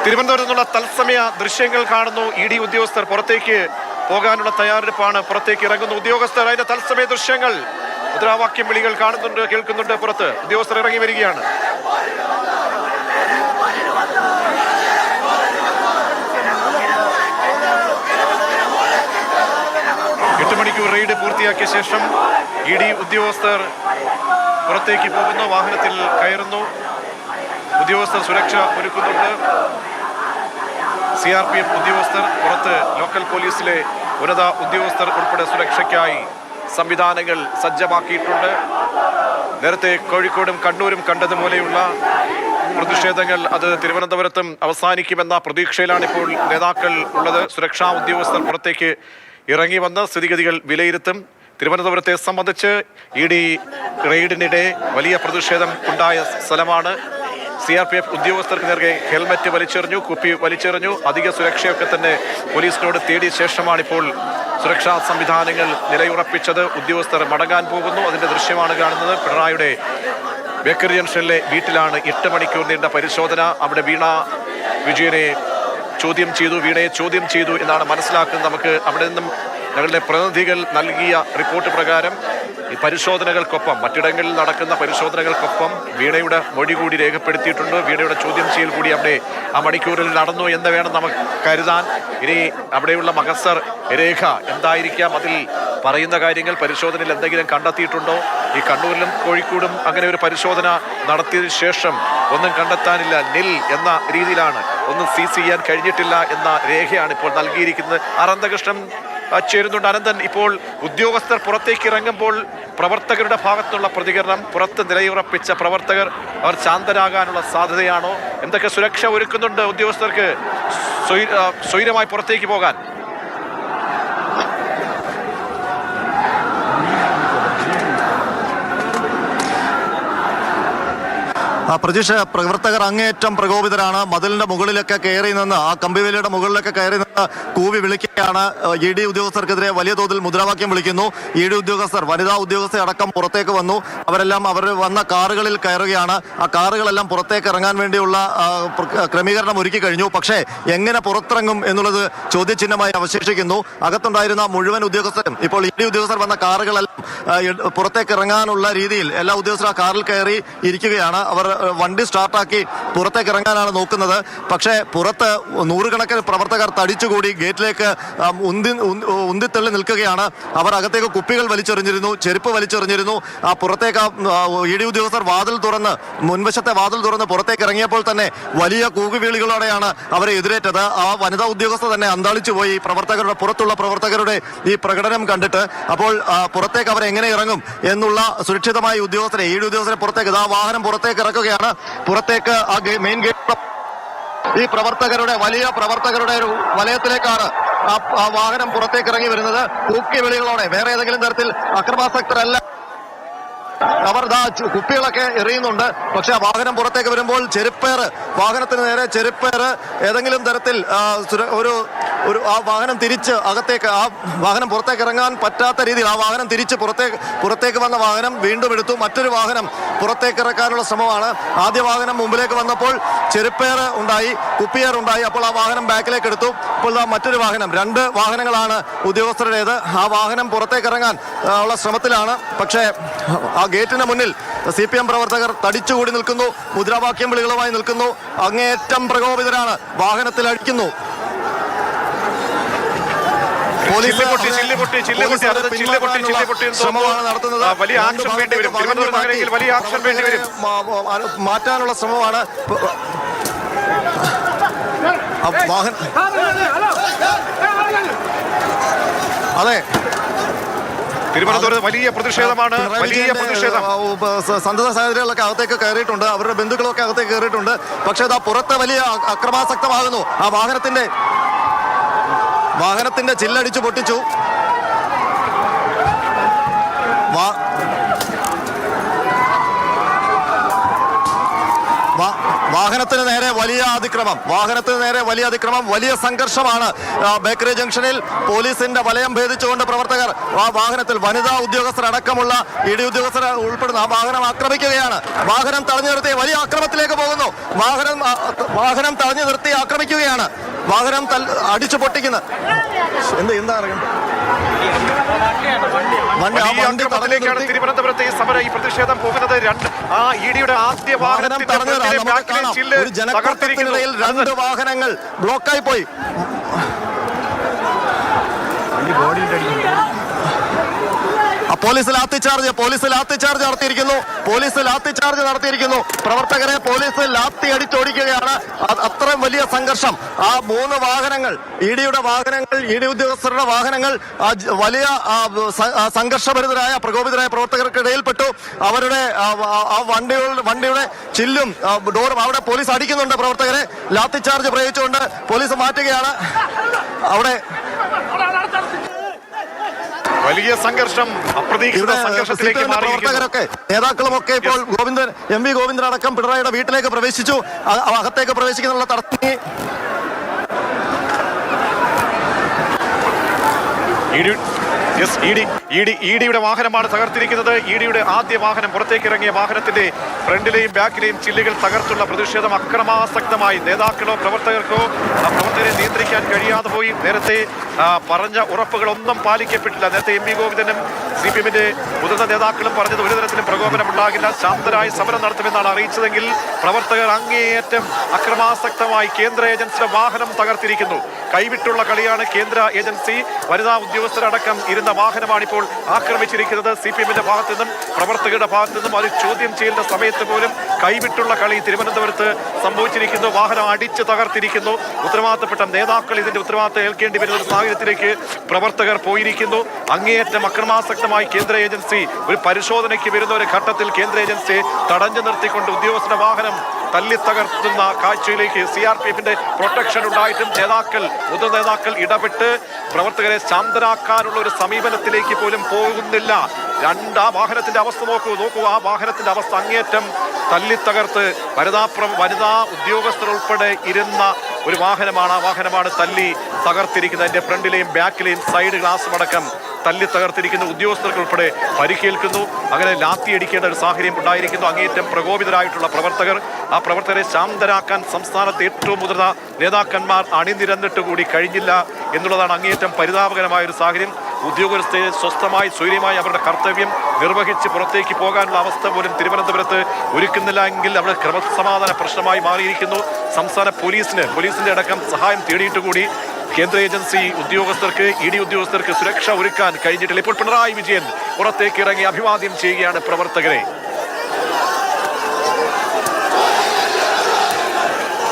തിരുവനന്തപുരത്ത് നിന്നുള്ള തത്സമയ ദൃശ്യങ്ങൾ കാണുന്നു. ഇ ഡി ഉദ്യോഗസ്ഥർ പുറത്തേക്ക് പോകാനുള്ള തയ്യാറെടുപ്പാണ്. പുറത്തേക്ക് ഇറങ്ങുന്ന ഉദ്യോഗസ്ഥർ. അതിന്റെ തത്സമയ ദൃശ്യങ്ങൾ, മുദ്രാവാക്യം വിളികൾ കാണുന്നുണ്ട്, കേൾക്കുന്നുണ്ട്. പുറത്ത് ഉദ്യോഗസ്ഥർ ഇറങ്ങി വരികയാണ്. മണിക്കൂർ റെയ്ഡ് പൂർത്തിയാക്കിയ ശേഷം ഇ ഡി ഉദ്യോഗസ്ഥർ പുറത്തേക്ക് പോകുന്നു, വാഹനത്തിൽ കയറുന്നു. ഉദ്യോഗസ്ഥർ സുരക്ഷ ഒരുക്കുന്നുണ്ട്. CRPF ഉദ്യോഗസ്ഥർ പുറത്ത്, ലോക്കൽ പോലീസിലെ ഉന്നത ഉദ്യോഗസ്ഥർ ഉൾപ്പെടെ സുരക്ഷയ്ക്കായി സംവിധാനങ്ങൾ സജ്ജമാക്കിയിട്ടുണ്ട്. നേരത്തെ കോഴിക്കോടും കണ്ണൂരും കണ്ടതുപോലെയുള്ള പ്രതിഷേധങ്ങൾ അത് തിരുവനന്തപുരത്തും അവസാനിക്കുമെന്ന പ്രതീക്ഷയിലാണിപ്പോൾ നേതാക്കൾ ഉള്ളത്. സുരക്ഷാ ഉദ്യോഗസ്ഥർ പുറത്തേക്ക് ഇറങ്ങി വന്ന് സ്ഥിതിഗതികൾ വിലയിരുത്തും. തിരുവനന്തപുരത്തെ സംബന്ധിച്ച് ഇ ഡി റെയ്ഡിനിടെ വലിയ പ്രതിഷേധം ഉണ്ടായ സ്ഥലമാണ്. CRPF ഉദ്യോഗസ്ഥർക്ക് നേരെ ഹെൽമറ്റ് വലിച്ചെറിഞ്ഞു, കുപ്പി വലിച്ചെറിഞ്ഞു. അധിക സുരക്ഷയൊക്കെ തന്നെ പോലീസിനോട് തേടിയ ശേഷമാണിപ്പോൾ സുരക്ഷാ സംവിധാനങ്ങൾ നിലയുറപ്പിച്ചത്. ഉദ്യോഗസ്ഥർ മടങ്ങാൻ പോകുന്നു. അതിന്റെ ദൃശ്യമാണ് കാണുന്നത്. പിണറായിയുടെ ബേക്കറി ജംഗ്ഷനിലെ വീട്ടിലാണ് 8 മണിക്കൂർ നീണ്ട പരിശോധന. അവിടെ വീണയെ ചോദ്യം ചെയ്തു എന്നാണ് മനസ്സിലാക്കുന്നത്. നമുക്ക് അവിടെ നിന്നും ഞങ്ങളുടെ പ്രതിനിധികൾ നൽകിയ റിപ്പോർട്ട് പ്രകാരം ഈ പരിശോധനകൾക്കൊപ്പം, മറ്റിടങ്ങളിൽ നടക്കുന്ന പരിശോധനകൾക്കൊപ്പം വീണയുടെ മൊഴി കൂടി രേഖപ്പെടുത്തിയിട്ടുണ്ട്. വീണയുടെ ചോദ്യം ചെയ്യൽ കൂടി അവിടെ ആ മണിക്കൂറിൽ നടന്നു എന്ന് വേണം നമുക്ക് കരുതാൻ. ഇനി അവിടെയുള്ള മഹസർ രേഖ എന്തായിരിക്കാം, അതിൽ പറയുന്ന കാര്യങ്ങൾ പരിശോധനയിൽ എന്തെങ്കിലും കണ്ടെത്തിയിട്ടുണ്ടോ? ഈ കണ്ണൂരിലും കോഴിക്കോടും അങ്ങനെ ഒരു പരിശോധന നടത്തിയതിനു ശേഷം ഒന്നും കണ്ടെത്താനില്ല, നിൽ എന്ന രീതിയിലാണ്, ഒന്നും സീസ് ചെയ്യാൻ കഴിഞ്ഞിട്ടില്ല എന്ന രേഖയാണ് ഇപ്പോൾ നൽകിയിരിക്കുന്നത്. അനന്തകൃഷ്ണൻ ചേരുന്നുണ്ട്. അനന്തൻ, ഇപ്പോൾ ഉദ്യോഗസ്ഥർ പുറത്തേക്ക് ഇറങ്ങുമ്പോൾ പ്രവർത്തകരുടെ ഭാഗത്തുള്ള പ്രതികരണം, പുറത്ത് നിലയുറപ്പിച്ച പ്രവർത്തകർ അവർ ശാന്തരാകാനുള്ള സാധ്യതയാണോ? എന്തൊക്കെ സുരക്ഷ ഒരുക്കുന്നുണ്ട് ഉദ്യോഗസ്ഥർക്ക് സ്വൈരമായി പുറത്തേക്ക് പോകാൻ? പ്രതീക്ഷ, പ്രവർത്തകർ അങ്ങേയറ്റം പ്രകോപിതരാണ്. മതിലിന്റെ മുകളിലൊക്കെ കയറി നിന്ന്, ആ കമ്പിവേലിയുടെ മുകളിലൊക്കെ കയറി നിന്ന് കൂവി വിളിക്കുകയാണ്. ഇ ഡി ഉദ്യോഗസ്ഥർക്കെതിരെ വലിയ തോതിൽ മുദ്രാവാക്യം വിളിക്കുന്നു. ഇ ഡി ഉദ്യോഗസ്ഥർ, വനിതാ ഉദ്യോഗസ്ഥർ അടക്കം പുറത്തേക്ക് വന്നു. അവരെല്ലാം അവർ വന്ന കാറുകളിൽ കയറുകയാണ്. ആ കാറുകളെല്ലാം പുറത്തേക്ക് ഇറങ്ങാൻ വേണ്ടിയുള്ള ക്രമീകരണം ഒരുക്കി കഴിഞ്ഞു. പക്ഷേ എങ്ങനെ പുറത്തിറങ്ങും എന്നുള്ളത് ചോദ്യചിഹ്നമായി അവശേഷിക്കുന്നു. അകത്തുണ്ടായിരുന്ന മുഴുവൻ ഉദ്യോഗസ്ഥരും ഇപ്പോൾ ഇ ഡി ഉദ്യോഗസ്ഥർ വന്ന കാറുകളെല്ലാം പുറത്തേക്ക് ഇറങ്ങാനുള്ള രീതിയിൽ എല്ലാ ഉദ്യോഗസ്ഥരും ആ കാറിൽ കയറി ഇരിക്കുകയാണ്. അവർ വണ്ടി സ്റ്റാർട്ടാക്കി പുറത്തേക്ക് ഇറങ്ങാനാണ് നോക്കുന്നത്. പക്ഷേ പുറത്ത് നൂറുകണക്കിന് പ്രവർത്തകർ തടിച്ചുകൂടി ഗേറ്റിലേക്ക് ഉന്തിത്തള്ളി നിൽക്കുകയാണ്. അവർ അകത്തേക്ക് കുപ്പികൾ വലിച്ചെറിഞ്ഞിരുന്നു, ചെരുപ്പ് വലിച്ചെറിഞ്ഞിരുന്നു. ആ പുറത്തേക്ക് ഇ ഡി ഉദ്യോഗസ്ഥർ മുൻവശത്തെ വാതിൽ തുറന്ന് പുറത്തേക്ക് ഇറങ്ങിയപ്പോൾ തന്നെ വലിയ കൂകുവിളികളോടെയാണ് അവരെ എതിരേറ്റത്. ആ വനിതാ ഉദ്യോഗസ്ഥർ തന്നെ അന്താളിച്ചു പോയി പുറത്തുള്ള പ്രവർത്തകരുടെ ഈ പ്രകടനം കണ്ടിട്ട്. അപ്പോൾ പുറത്തേക്ക് അവർ എങ്ങനെ ഇറങ്ങും എന്നുള്ള സുരക്ഷിതമായ ഉദ്യോഗസ്ഥരെ, ഇ ഡി ഉദ്യോഗസ്ഥരെ പുറത്തേക്ക്, ആ വാഹനം പുറത്തേക്ക് ഇറക്കുകയാണ്. പുറത്തേക്ക് ആ മെയിൻ ഗേറ്റ് ഈ വലിയ പ്രവർത്തകരുടെ ഒരു വലയത്തിലേക്കാണ് ആ വാഹനം പുറത്തേക്ക് ഇറങ്ങി വരുന്നത്. കൂക്കി വിളികളോടെ, വേറെ ഏതെങ്കിലും തരത്തിൽ അക്രമാസക്തരല്ല. അവർ കുപ്പികളൊക്കെ എറിയുന്നുണ്ട്. പക്ഷെ ആ വാഹനം പുറത്തേക്ക് വരുമ്പോൾ വാഹനത്തിന് നേരെ ചെരുപ്പേറ് ഏതെങ്കിലും തരത്തിൽ ആ വാഹനം തിരിച്ച് അകത്തേക്ക്, ആ വാഹനം പുറത്തേക്ക് ഇറങ്ങാൻ പറ്റാത്ത രീതിയിൽ ആ വാഹനം തിരിച്ച് പുറത്തേക്ക് വന്ന വാഹനം വീണ്ടും എടുത്തു. മറ്റൊരു വാഹനം പുറത്തേക്ക് ഇറക്കാനുള്ള ശ്രമമാണ്. ആദ്യ വാഹനം മുമ്പിലേക്ക് വന്നപ്പോൾ ചെരുപ്പേറ് ഉണ്ടായി, കുപ്പിയേറുണ്ടായി. അപ്പോൾ ആ വാഹനം ബാക്കിലേക്ക് എടുത്തു. ഇപ്പോൾ മറ്റൊരു വാഹനം, 2 വാഹനങ്ങളാണ് ഉദ്യോഗസ്ഥരുടേത്. ആ വാഹനം പുറത്തേക്ക് ഇറങ്ങാൻ ഉള്ള ശ്രമത്തിലാണ്. പക്ഷേ ആ ഗേറ്റിന് മുന്നിൽ CPM പ്രവർത്തകർ തടിച്ചുകൂടി നിൽക്കുന്നു, മുദ്രാവാക്യം വിളികളുമായി നിൽക്കുന്നു. അങ്ങേയറ്റം പ്രകോപിതരാണ്, വാഹനത്തിൽ അടിക്കുന്നു. മാറ്റാനുള്ള ശ്രമമാണ്. അതെ, തിരുവനന്തപുരത്ത് വലിയ പ്രതിഷേധമാണ്. സന്നദ്ധ സാഹചര്യങ്ങളൊക്കെ അകത്തേക്ക് കയറിയിട്ടുണ്ട്, അവരുടെ ബന്ധുക്കളൊക്കെ അകത്തേക്ക് കയറിയിട്ടുണ്ട്. പക്ഷേ അത് പുറത്ത് വലിയ അക്രമാസക്തമാകുന്നു. ആ വാഹനത്തിന്റെ ചില്ലടിച്ചു പൊട്ടിച്ചു. വാഹനത്തിന് നേരെ വലിയ അതിക്രമം, വലിയ സംഘർഷമാണ് ബേക്കറി ജംഗ്ഷനിൽ. പോലീസിന്റെ വലയം ഭേദിച്ചുകൊണ്ട് പ്രവർത്തകർ ആ വാഹനത്തിൽ വനിതാ ഉദ്യോഗസ്ഥരടക്കമുള്ള ED ഉദ്യോഗസ്ഥർ ഉൾപ്പെടുന്ന ആ വാഹനം ആക്രമിക്കുകയാണ്. വാഹനം തടഞ്ഞു നിർത്തി വലിയ ആക്രമണത്തിലേക്ക് പോകുന്നു. വാഹനം തടഞ്ഞു നിർത്തി ആക്രമിക്കുകയാണ്. വാഹനം അടിച്ചു പൊട്ടിക്കുന്നു. എന്താണ് തിരുവനന്തപുരത്തെ ഈ സമരം, ഈ പ്രതിഷേധം പോകുന്നത് EDയുടെ ആദ്യ വാഹനം ഒരു ജനക്കൂട്ടത്തിനിടയിൽ 2 വാഹനങ്ങൾ ബ്ലോക്കായി പോയി. പോലീസ് ലാത്തിചാർജ് നടത്തിയിരിക്കുന്നു. പ്രവർത്തകരെ പോലീസ് ലാത്തി അടിച്ചോടിക്കുകയാണ്. അത്രയും വലിയ സംഘർഷം. ആ 3 വാഹനങ്ങൾ, EDയുടെ വാഹനങ്ങൾ, ED ഉദ്യോഗസ്ഥരുടെ വാഹനങ്ങൾ വലിയ സംഘർഷഭരിതരായ പ്രകോപിതരായ പ്രവർത്തകർക്കിടയിൽപ്പെട്ടു. അവരുടെ ആ വണ്ടിയുടെ ചില്ലും ഡോറും അവിടെ പോലീസ് അടിക്കുന്നുണ്ട്. പ്രവർത്തകരെ ലാത്തിചാർജ് പ്രയോഗിച്ചുകൊണ്ട് പോലീസ് മാറ്റുകയാണ്. അവിടെ വലിയ സംഘർഷം, അപ്രതീക്ഷിത സംഘർഷത്തിലേക്ക് പ്രവർത്തകരൊക്കെ നേതാക്കളുമൊക്കെ ഇപ്പോൾ MV ഗോവിന്ദൻ അടക്കം പിണറായിയുടെ വീട്ടിലേക്ക് പ്രവേശിച്ചു. അകത്തേക്ക് പ്രവേശിക്കുന്നുള്ള തടസ്സം EDയുടെ വാഹനമാണ് തകർത്തിരിക്കുന്നത്. EDയുടെ ആദ്യ വാഹനം, പുറത്തേക്ക് ഇറങ്ങിയ വാഹനത്തിന്റെ ഫ്രണ്ടിലെയും ബാക്കിലെയും ചില്ലുകൾ തകർത്തുള്ള പ്രതിഷേധം അക്രമാസക്തമായി. നേതാക്കളോ പ്രവർത്തകർക്കോ പ്രവർത്തകരെ നിയന്ത്രിക്കാൻ കഴിയാതെ പോയി. നേരത്തെ പറഞ്ഞ ഉറപ്പുകളൊന്നും പാലിക്കപ്പെട്ടില്ല. നേരത്തെ MV ഗോവിന്ദനും CPMന്റെ മുതിർന്ന നേതാക്കളും പറഞ്ഞത് ഒരു തരത്തിലും പ്രകോപനം ഉണ്ടാകില്ല, ശാന്തരായി സമരം നടത്തുമെന്നാണ് അറിയിച്ചതെങ്കിൽ പ്രവർത്തകർ അങ്ങേയറ്റം അക്രമാസക്തമായി കേന്ദ്ര ഏജൻസിയുടെ വാഹനം തകർത്തിരിക്കുന്നു. കൈവിട്ടുള്ള കളിയാണ്. കേന്ദ്ര ഏജൻസി വനിതാ ഉദ്യോഗസ്ഥരടക്കം ഇരുന്ന വാഹനമാണ് ഇപ്പോൾ ആക്രമിച്ചിരിക്കുന്നത്. CPMന്റെ ഭാഗത്തു നിന്നും പ്രവർത്തകരുടെ ഭാഗത്തു നിന്നും അത് ചോദ്യം ചെയ്യേണ്ട സമയത്ത് പോലും കൈവിട്ടുള്ള കളി തിരുവനന്തപുരത്ത് സംഭവിച്ചിരിക്കുന്നു. വാഹനം അടിച്ച് തകർത്തിരിക്കുന്നു. ഉത്തരവാദിത്തപ്പെട്ട നേതാക്കൾ ഇതിന്റെ ഉത്തരവാദിത്തം ഏൽക്കേണ്ടി വരുന്ന ഒരു സാഹചര്യത്തിലേക്ക് പ്രവർത്തകർ പോയിരിക്കുന്നു. അങ്ങേയറ്റം അക്രമാസക്തമായി കേന്ദ്ര ഏജൻസി ഒരു പരിശോധനയ്ക്ക് വരുന്ന ഒരു ഘട്ടത്തിൽ കേന്ദ്ര ഏജൻസിയെ തടഞ്ഞു നിർത്തിക്കൊണ്ട് ഉദ്യോഗസ്ഥരുടെ വാഹനം തല്ലി തകർത്തുന്ന കാഴ്ചയിലേക്ക് CRPFന്റെ പ്രൊട്ടക്ഷൻ ഉണ്ടായിട്ടും മുതിർന്ന നേതാക്കൾ ഇടപെട്ട് പ്രവർത്തകരെ ശാന്തരാക്കാനുള്ള ഒരു സമീപനത്തിലേക്ക് പോലും പോകുന്നില്ല. ആ വാഹനത്തിന്റെ അവസ്ഥ നോക്കൂ. ആ വാഹനത്തിന്റെ അവസ്ഥ അങ്ങേയറ്റം തല്ലിത്തകർത്ത് വനിതാ ഉദ്യോഗസ്ഥർ ഉൾപ്പെടെ ഇരുന്ന ഒരു വാഹനമാണ്. ആ വാഹനമാണ് തല്ലി തകർത്തിരിക്കുന്നത്. അതിന്റെ ഫ്രണ്ടിലെയും ബാക്കിലെയും സൈഡ് ഗ്ലാസും അടക്കം തല്ലി തകർത്തിരിക്കുന്ന ഉദ്യോഗസ്ഥർക്ക് ഉൾപ്പെടെ പരിക്കേൽക്കുന്നു. അങ്ങനെ ലാത്തിയടിക്കേണ്ട ഒരു സാഹചര്യം ഉണ്ടായിരിക്കുന്നു. അങ്ങേയറ്റം പ്രകോപിതരായിട്ടുള്ള പ്രവർത്തകർ, ആ പ്രവർത്തകരെ ശാന്തരാക്കാൻ സംസ്ഥാനത്തെ ഏറ്റവും മുതിർന്ന നേതാക്കന്മാർ അണിനിരന്നിട്ട് കൂടി കഴിഞ്ഞില്ല എന്നുള്ളതാണ് അങ്ങേയറ്റം പരിതാപകരമായ ഒരു സാഹചര്യം. ഉദ്യോഗസ്ഥരെ സ്വസ്ഥമായി സ്വൈര്യമായി അവരുടെ കർത്തവ്യം നിർവഹിച്ച് പുറത്തേക്ക് പോകാനുള്ള അവസ്ഥ പോലും തിരുവനന്തപുരത്ത് ഒരുക്കുന്നില്ല എങ്കിൽ അവിടെ ക്രമസമാധാന പ്രശ്നമായി മാറിയിരിക്കുന്നു. സംസ്ഥാന പോലീസിന്റെ അടക്കം സഹായം തേടിയിട്ട് കൂടി കേന്ദ്ര ഏജൻസി ഉദ്യോഗസ്ഥർക്ക്, ED ഉദ്യോഗസ്ഥർക്ക് സുരക്ഷ ഒരുക്കാൻ കഴിഞ്ഞിട്ടില്ല. ഇപ്പോൾ പിണറായി വിജയൻ പുറത്തേക്ക് ഇറങ്ങി അഭിവാദ്യം ചെയ്യുകയാണ് പ്രവർത്തകരെ.